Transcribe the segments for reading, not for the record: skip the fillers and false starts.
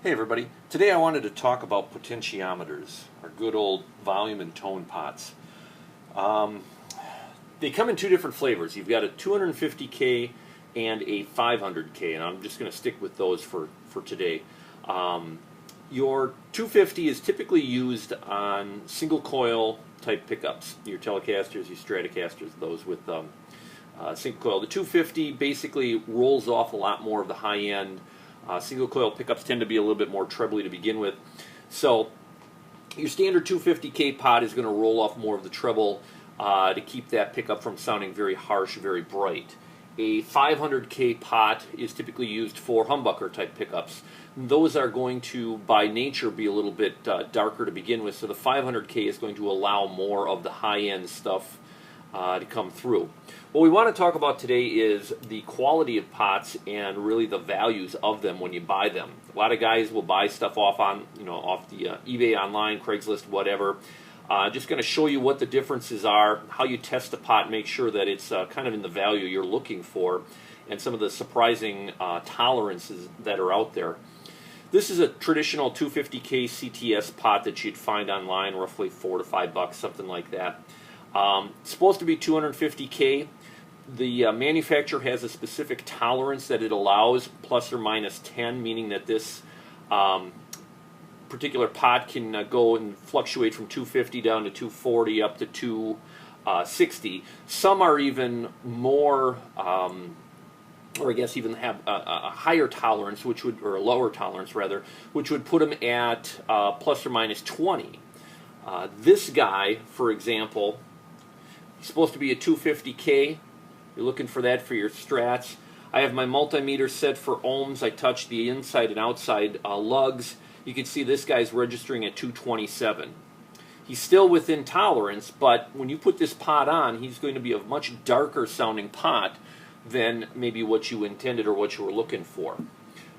Hey everybody, today I wanted to talk about potentiometers, our good old volume and tone pots. They come in two different flavors. You've got a 250K and a 500K, and I'm just going to stick with those for today. Your 250 is typically used on single coil type pickups, your Telecasters, your Stratocasters, those with single coil. The 250 basically rolls off a lot more of the high end. Single coil pickups tend to be a little bit more trebly to begin with. So your standard 250K pot is going to roll off more of the treble to keep that pickup from sounding very harsh, very bright. A 500K pot is typically used for humbucker type pickups. Those are going to, by nature, be a little bit darker to begin with, so the 500K is going to allow more of the high-end stuff to come through. What we want to talk about today is the quality of pots and really the values of them when you buy them. A lot of guys will buy stuff off the eBay, online, Craigslist, whatever. Just going to show you what the differences are, how you test the pot, make sure that it's kind of in the value you're looking for, and some of the surprising tolerances that are out there. This is a traditional 250K CTS pot that you'd find online, roughly $4 to $5, something like that. It's supposed to be 250K. The manufacturer has a specific tolerance that it allows, plus or minus 10, meaning that this particular pot can go and fluctuate from 250 down to 240 up to 260. Some are even more, or I guess even have a higher tolerance, which would, or a lower tolerance rather, which would put them at plus or minus 20. This guy, for example, is supposed to be a 250K. You're looking for that for your strats. I have my multimeter set for ohms. I touch the inside and outside lugs. You can see this guy's registering at 227. He's still within tolerance, but when you put this pot on, he's going to be a much darker sounding pot than maybe what you intended or what you were looking for.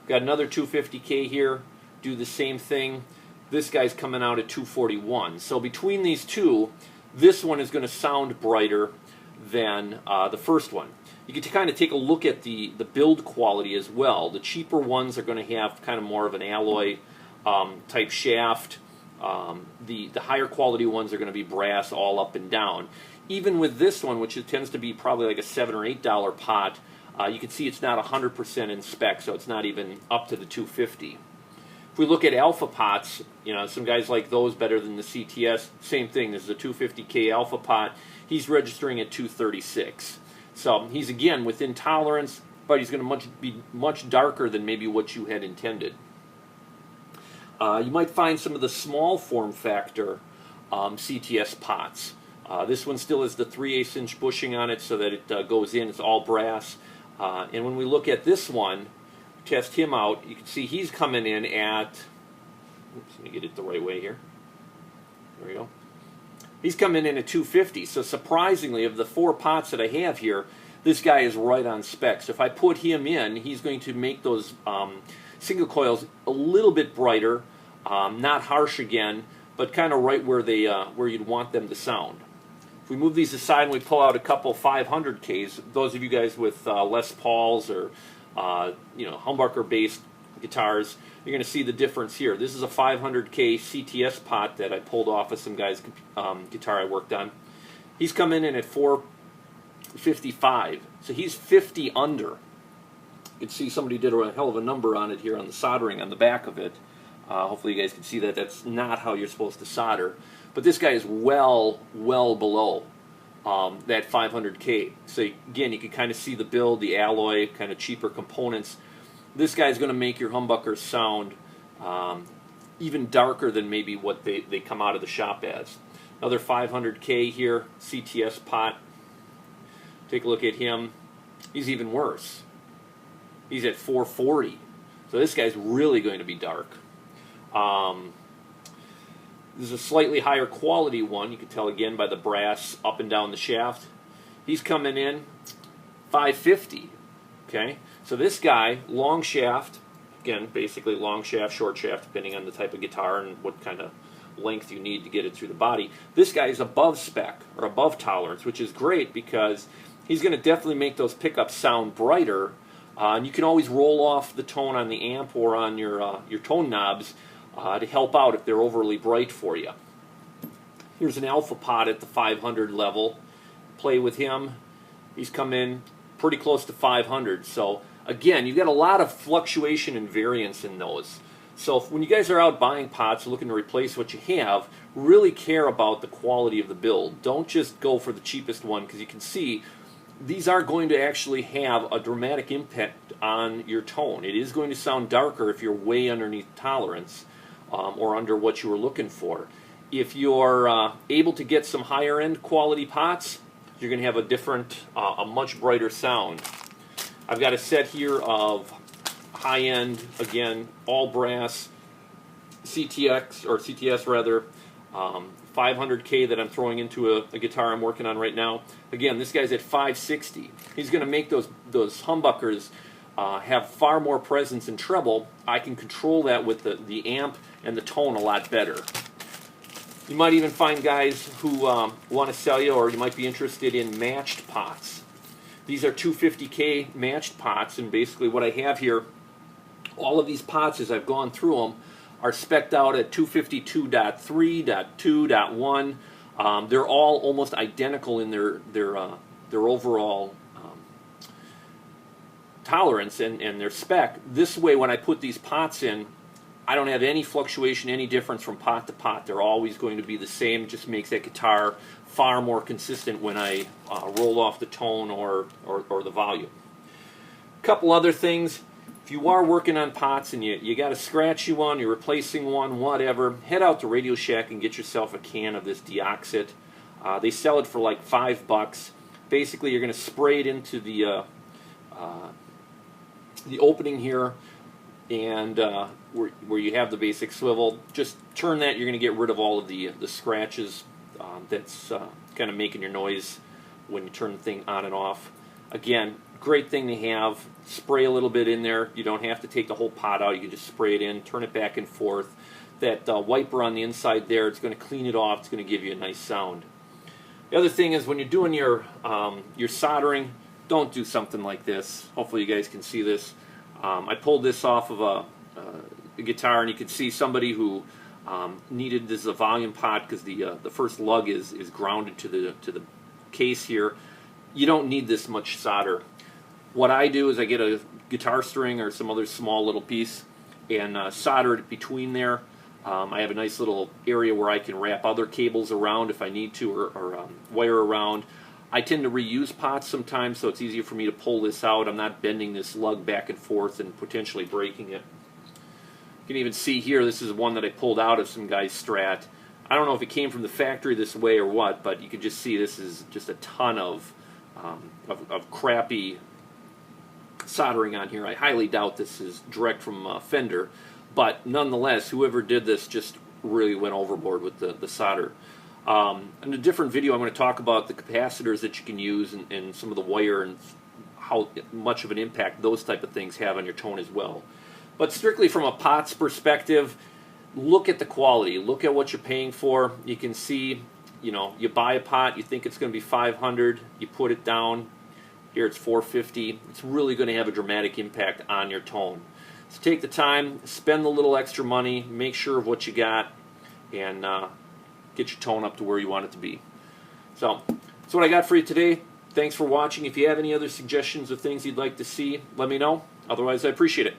Got another 250K here. Do the same thing. This guy's coming out at 241. So between these two, this one is going to sound brighter than the first one. You can kind of take a look at the build quality as well. The cheaper ones are going to have kind of more of an alloy type shaft. The higher quality ones are going to be brass all up and down. Even with this one, which tends to be probably like a $7 or $8 pot, you can see it's not 100% in spec, so it's not even up to the 250. If we look at alpha pots, some guys like those better than the CTS. Same thing. This is a 250K alpha pot. He's registering at 236. So he's again within tolerance, but he's going to be much darker than maybe what you had intended. You might find some of the small form factor CTS pots. This one still has the 3/8 inch bushing on it, so that it goes in. It's all brass. And when we look at this one, test him out, you can see he's coming in at, oops, let me get it the right way here. There we go. He's coming in at 250. So surprisingly, of the four pots that I have here, this guy is right on spec. So if I put him in, he's going to make those single coils a little bit brighter, not harsh again, but kind of right where they where you'd want them to sound. If we move these aside and we pull out a couple 500Ks, those of you guys with Les Pauls or humbucker-based guitars, you're going to see the difference here. This is a 500K CTS pot that I pulled off of some guy's guitar I worked on. He's coming in at 455, so he's 50 under. You can see somebody did a hell of a number on it here on the soldering on the back of it. Hopefully you guys can see that that's not how you're supposed to solder. But this guy is well below that 500K. So again, you can kind of see the build, the alloy, kind of cheaper components. This guy's going to make your humbuckers sound even darker than maybe what they come out of the shop as. Another 500K here, CTS pot. Take a look at him. He's even worse. He's at 440. So this guy's really going to be dark. This is a slightly higher quality one. You can tell again by the brass up and down the shaft. He's coming in 550. Okay, so this guy, long shaft, again, basically long shaft, short shaft, depending on the type of guitar and what kind of length you need to get it through the body. This guy is above spec, or above tolerance, which is great because he's going to definitely make those pickups sound brighter And you can always roll off the tone on the amp or on your tone knobs to help out if they're overly bright for you. Here's an alpha pot at the 500 level. Play with him. He's come in pretty close to 500. So again, you've got a lot of fluctuation and variance in those. So when you guys are out buying pots looking to replace what you have, really care about the quality of the build. Don't just go for the cheapest one, because you can see these are going to actually have a dramatic impact on your tone. It is going to sound darker if you're way underneath tolerance or under what you were looking for. If you're able to get some higher end quality pots, you're going to have a different, a much brighter sound. I've got a set here of high end, again, all brass CTS rather, 500K that I'm throwing into a guitar I'm working on right now. Again, this guy's at 560. He's going to make those humbuckers have far more presence and treble. I can control that with the amp and the tone a lot better. You might even find guys who want to sell you, or you might be interested in matched pots. These are 250K matched pots, and basically what I have here, all of these pots as I've gone through them, are spec'd out at 252.3.2.1. They're all almost identical in their overall tolerance and their spec. This way, when I put these pots in, I don't have any fluctuation, any difference from pot to pot. They're always going to be the same. It just makes that guitar far more consistent when I roll off the tone or the volume. A couple other things. If you are working on pots and you got a scratchy one, you're replacing one, whatever, head out to Radio Shack and get yourself a can of this Deoxit. They sell it for like $5. Basically, you're going to spray it into the opening here, and where you have the basic swivel. Just turn that. You're going to get rid of all of the scratches that's kind of making your noise when you turn the thing on and off. Again, great thing to have. Spray a little bit in there. You don't have to take the whole pot out. You can just spray it in, turn it back and forth. That wiper on the inside there, it's going to clean it off. It's going to give you a nice sound. The other thing is, when you're doing your soldering, don't do something like this. Hopefully you guys can see this. I pulled this off of a guitar, and you can see somebody who needed this as a volume pot because the first lug is grounded to the case here. You don't need this much solder. What I do is I get a guitar string or some other small little piece and solder it between there. I have a nice little area where I can wrap other cables around if I need to, or wire around. I tend to reuse pots sometimes, so it's easier for me to pull this out. I'm not bending this lug back and forth and potentially breaking it. You can even see here, this is one that I pulled out of some guy's Strat. I don't know if it came from the factory this way or what, but you can just see this is just a ton of crappy soldering on here. I highly doubt this is direct from Fender, but nonetheless, whoever did this just really went overboard with the solder. In a different video, I'm going to talk about the capacitors that you can use and some of the wire and how much of an impact those type of things have on your tone as well. But strictly from a pot's perspective, look at the quality. Look at what you're paying for. You can see, you know, you buy a pot, you think it's going to be 500, you put it down. Here it's 450. It's really going to have a dramatic impact on your tone. So take the time, spend the little extra money, make sure of what you got, and get your tone up to where you want it to be. So that's what I got for you today. Thanks for watching. If you have any other suggestions of things you'd like to see, let me know. Otherwise, I appreciate it.